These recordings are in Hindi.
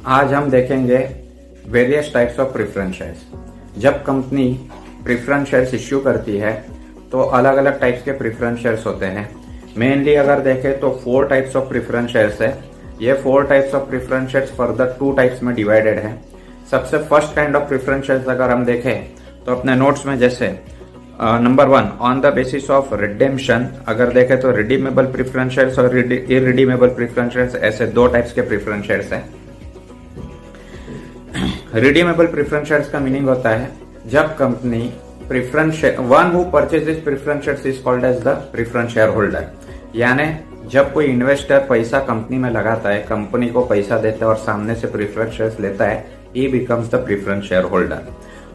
आज हम देखेंगे various types of preference shares. जब कंपनी प्रेफरेंस शेयर्स इश्यू करती है तो अलग अलग टाइप्स के प्रेफरेंस शेयर्स होते हैं। मेनली अगर देखें तो 4 टाइप्स ऑफ प्रेफरेंस शेयर्स है। ये 4 types of preference shares further 2 types में डिवाइडेड है। सबसे first kind of preference shares अगर हम देखें तो अपने नोट्स में जैसे number 1 on the basis of redemption, अगर देखें तो रिडीमेबल प्रेफरेंस शेयर्स और इररिडीमेबल प्रेफरेंस शेयर्स, ऐसे 2 टाइप्स के प्रेफरेंस शेयर्स हैं। रिडीमेबल प्रेफरेंस शेयर्स का मीनिंग होता है जब company preference share, one who purchases preference shares is called as the preference share holder. यानी जब कोई इन्वेस्टर पैसा कंपनी में लगाता है, कंपनी को पैसा देता है और सामने से प्रेफरेंस शेयर्स लेता है, ही becomes the preference share holder.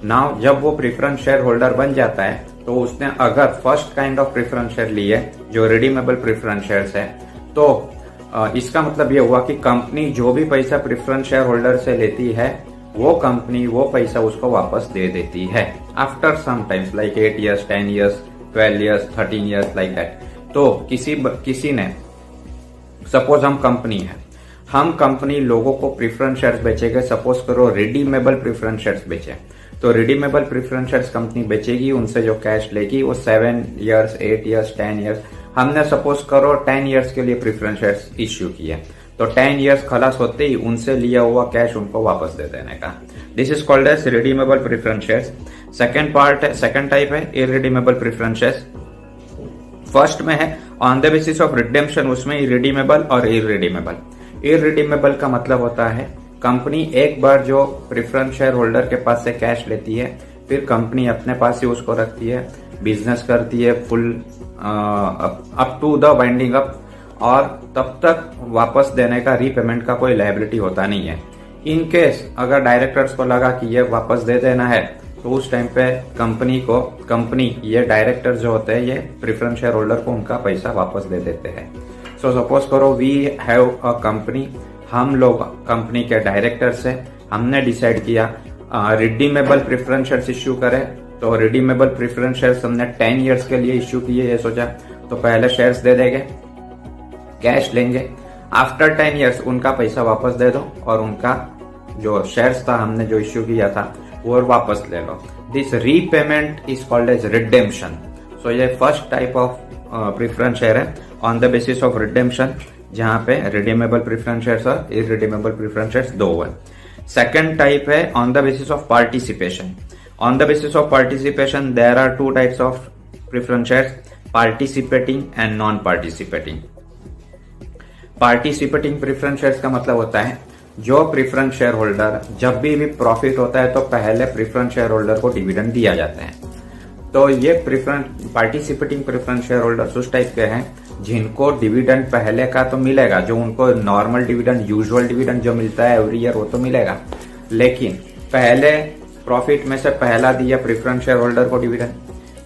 Now जब वो प्रेफरेंस शेयर होल्डर बन जाता है तो उसने अगर first kind of preference share ली है जो रिडीमेबल प्रेफरेंस शेयर्स है, तो इसका मतलब ये हुआ कि कंपनी जो भी पैसा प्रेफरेंस शेयर होल्डर से लेती है वो कंपनी वो पैसा उसको वापस दे देती है after some times, like 8 years, 10 years, 12 years, 13 years, like that. तो किसी ने, सपोज हम कंपनी है, हम कंपनी लोगों को प्रेफरेंस शेयर्स बेचेगा। सपोज करो रिडीमेबल प्रेफरेंस शेयर्स बेचे, तो रिडीमेबल प्रेफरेंस शेयर्स कंपनी बेचेगी, उनसे जो कैश लेगी वो 7 years, 8 years, 10 years, हमने सपोज करो 10 years के लिए प्रेफरेंस शेयर्स इश्यू किए, तो 10 years खलास होते ही उनसे लिया हुआ कैश उनको वापस दे देने का। This is called as redeemable preference shares. Second type है इररिडीमेबल प्रेफरेंस शेयर्स। फर्स्ट में है on the basis of redemption, उसमें इररिडीमेबल और इररिडीमेबल। इररिडीमेबल का मतलब होता है कंपनी एक बार जो प्रेफरेंस शेयर होल्डर के पास से कैश लेती है, फिर कंपनी अपने पास ही उसको रखती है, बिजनेस करती है full up to the winding up, और तब तक वापस देने का रीपेमेंट का कोई लायबिलिटी होता नहीं है। इन केस अगर डायरेक्टर्स को लगा कि ये वापस दे देना है तो उस टाइम पे कंपनी ये डायरेक्टर जो होते हैं ये प्रेफरेंस शेयर होल्डर को उनका पैसा वापस दे देते हैं। सो सपोज करो वी हैव अ कंपनी, हम लोग कंपनी के डायरेक्टर से हमने डिसाइड किया रिडीमेबल प्रेफरेंस शेयर्स इश्यू करें, तो रिडीमेबल प्रेफरेंस शेयर्स हमने 10 years के लिए इश्यू किए। ये सोचा तो पहले शेयर्स दे देंगे, कैश लेंगे, आफ्टर 10 years उनका पैसा वापस दे दो और उनका जो शेयर्स था हमने जो इश्यू किया था वो वापस ले लो। This repayment is called as redemption. So ये first type of preference share है on the basis of redemption, जहां पे रिडीमेबल प्रेफरेंस शेयर्स और इररिडीमेबल प्रेफरेंस शेयर्स 2 है। सेकंड टाइप है on the basis of participation. On the basis of participation there are 2 types of preference shares, participating and non participating. Participating preference shares का मतलब होता है जो प्रेफरेंस शेयर होल्डर जब भी प्रॉफिट होता है तो पहले प्रेफरेंस शेयर होल्डर को डिविडेंड दिया जाता है। तो ये पार्टिसिपेटिंग प्रेफरेंस शेयर होल्डर्स उस टाइप के हैं जिनको डिविडेंड पहले का तो मिलेगा, जो उनको नॉर्मल डिविडेंड, यूजुअल डिविडेंड जो मिलता है एवरी ईयर वो तो मिलेगा, लेकिन पहले प्रॉफिट में से पहला दिया प्रेफरेंस शेयर होल्डर को डिविडेंड,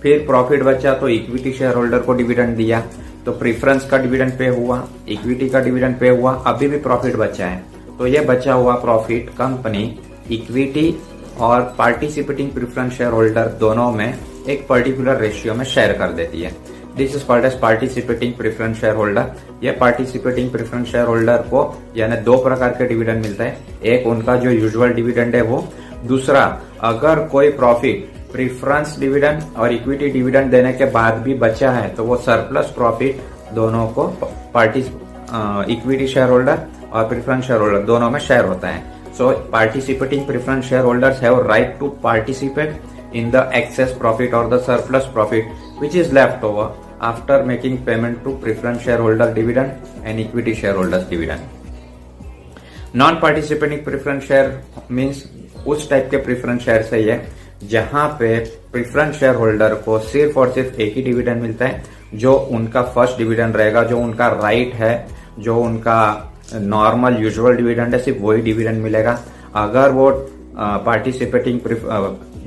फिर प्रॉफिट बचा तो इक्विटी शेयर होल्डर को डिविडेंड दिया, तो प्रेफरेंस का डिविडेंड पे हुआ, इक्विटी का डिविडेंड पे हुआ, अभी भी प्रॉफिट बचा है, तो ये बचा हुआ प्रॉफिट कंपनी इक्विटी और पार्टिसिपेटिंग प्रेफरेंस शेयर होल्डर दोनों में एक पर्टिकुलर रेशियो में शेयर कर देती है। This is called as participating preference share holder. ये पार्टिसिपेटिंग प्रेफरेंस शेयर होल्डर को यानी 2 प्रकार के डिविडेंड मिलता है, एक उनका जो यूजुअल डिविडेंड है वो, दूसरा अगर कोई प्रॉफिट प्रेफरेंस डिविडेंड और इक्विटी डिविडेंड देने के बाद भी बचा है तो वो सरप्लस प्रॉफिट दोनों को इक्विटी शेयर होल्डर और प्रेफरेंस शेयर होल्डर दोनों में शेयर होता है। So participating preference share holders have right to participate in the excess profit or the surplus profit which is left over after making payment to preference shareholder dividend and equity shareholders dividend. Non participating preference share means उस टाइप के प्रेफरेंस शेयर से ये जहां पे प्रेफरेंस शेयर होल्डर को सिर्फ और सिर्फ एक ही डिविडेंड मिलता है, जो उनका फर्स्ट डिविडेंड रहेगा, जो उनका राइट है, जो उनका नॉर्मल यूजुअल डिविडेंड है, सिर्फ वही डिविडेंड मिलेगा। अगर वो participating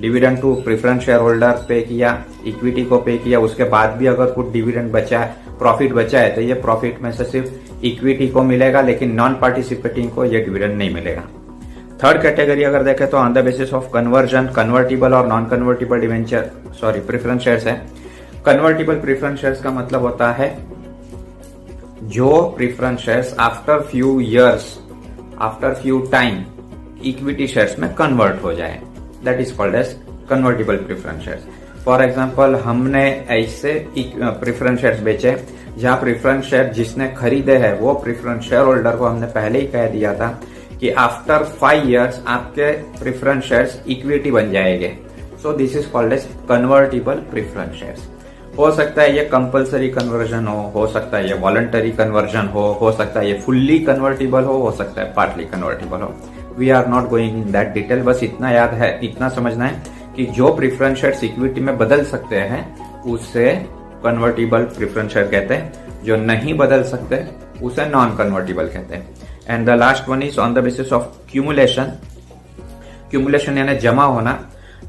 dividend to preference share holder पे किया, इक्विटी को पे किया, उसके बाद भी अगर कुछ डिविडेंड बचा है, प्रॉफिट बचा है, तो ये प्रॉफिट में से सिर्फ इक्विटी को मिलेगा, लेकिन नॉन पार्टिसिपेटिंग को ये डिविडेंड नहीं मिलेगा। थर्ड कैटेगरी अगर देखें तो on the basis of conversion, convertible और नॉन कन्वर्टिबल प्रेफरेंस शेयर्स है। कन्वर्टिबल प्रेफरेंस शेयर्स का मतलब होता है जो preference shares after few years after few time equity shares में कन्वर्ट हो जाए, that is called as convertible preference shares. For example, हमने ऐसे प्रेफरेंस शेयर्स बेचे जहां प्रेफरेंस शेयर जिसने खरीदे हैं वो प्रेफरेंस शेयर होल्डर को हमने पहले ही कह दिया था कि आफ्टर 5 years आपके प्रेफरेंस शेयर्स इक्विटी बन जाएंगे। So this is called as convertible preference shares. हो सकता है ये कंपलसरी कन्वर्जन हो सकता है ये वॉलंटरी कन्वर्जन हो सकता है ये फुल्ली कन्वर्टिबल हो सकता है पार्टली कन्वर्टिबल हो। We are not going in that detail. बस इतना याद है, इतना समझना है कि जो प्रेफरेंस शेयर्स इक्विटी में बदल सकते हैं उसे कन्वर्टिबल प्रेफरेंस शेयर कहते हैं, जो नहीं बदल सकते उसे नॉन कन्वर्टिबल कहते हैं। And the last one is on the basis of cumulation. Cumulation यानी जमा होना।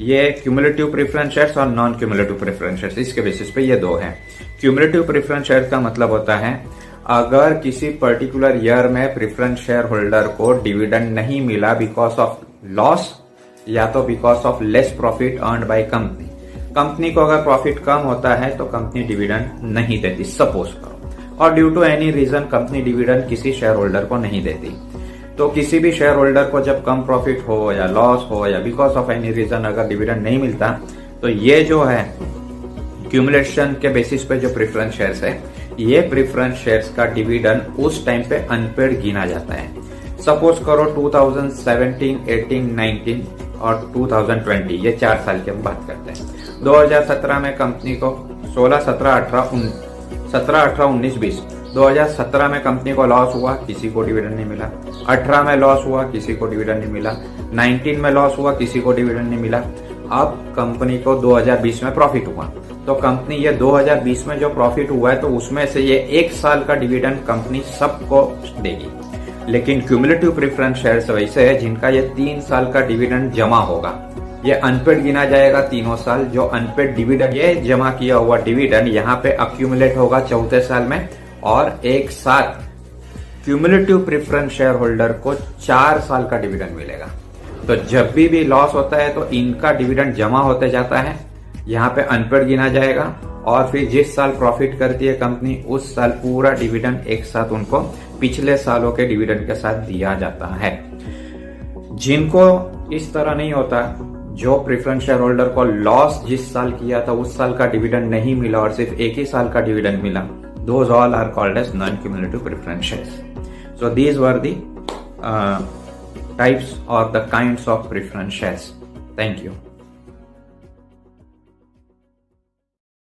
ये क्यूमुलेटिव प्रेफरेंस शेयर्स और नॉन क्यूमुलेटिव प्रेफरेंस शेयर्स, इसके बेसिस पे ये दो हैं। क्यूमुलेटिव प्रेफरेंस शेयर का मतलब होता है अगर किसी पर्टिकुलर ईयर में प्रेफरेंस शेयर होल्डर को डिविडेंड नहीं मिला बिकॉज ऑफ लॉस या तो because of less profit earned by company. Company को अगर प्रॉफिट कम होता है तो कंपनी डिविडेंड नहीं देती, सपोज करो, और due to any reason company dividend किसी शेयर होल्डर को नहीं देती। तो किसी भी शेयर होल्डर को जब कम प्रॉफिट हो या लॉस हो या बिकॉज ऑफ एनी रीजन अगर डिविडेंड नहीं मिलता तो ये जो है क्यूमुलेशन के बेसिस पे जो प्रेफरेंस शेयर्स है, ये प्रेफरेंस शेयर्स का डिविडेंड उस टाइम पे अनपेड गिना जाता है। सपोज करो 2017, 18, 19 और 2020, ये 4 साल की हम बात करते हैं। 2017 में कंपनी को 16, 17, 18, 19, 20 2017 में कंपनी को लॉस हुआ, किसी को डिविडेंड नहीं मिला। 18 में लॉस हुआ, किसी को डिविडेंड नहीं मिला। 19 में लॉस हुआ, किसी को डिविडेंड नहीं मिला। अब कंपनी को 2020 में प्रॉफिट हुआ, तो कंपनी ये 2020 में जो प्रॉफिट हुआ है तो उसमें से ये 1 साल का डिविडेंड कंपनी सबको देगी। लेकिन क्यूमुलेटिव प्रेफरेंस शेयर्स वैसे है जिनका ये 3 साल का डिविडेंड जमा होगा, ये अनपेड गिना जाएगा तीनों साल। जो अनपेड डिविडेंड, ये जमा किया हुआ डिविडेंड यहाँ पे अक्यूमुलेट होगा 4थे साल में, और एक साथ क्यूमुलेटिव प्रेफरेंस शेयर होल्डर को 4 साल का डिविडेंड मिलेगा। तो जब भी लॉस होता है तो इनका डिविडेंड जमा होते जाता है, यहाँ पे अनपेड गिना जाएगा, और फिर जिस साल प्रॉफिट करती है कंपनी उस साल पूरा डिविडेंड एक साथ उनको पिछले सालों के डिविडेंड के साथ दिया जाता है। जिनको इस तरह नहीं होता, जो प्रेफरेंस शेयर होल्डर को लॉस जिस साल किया था उस साल का डिविडेंड नहीं मिला और सिर्फ एक ही साल का डिविडेंड मिला, those all are called as non-cumulative preference shares. So these were the types or the kinds of preference shares. Thank you.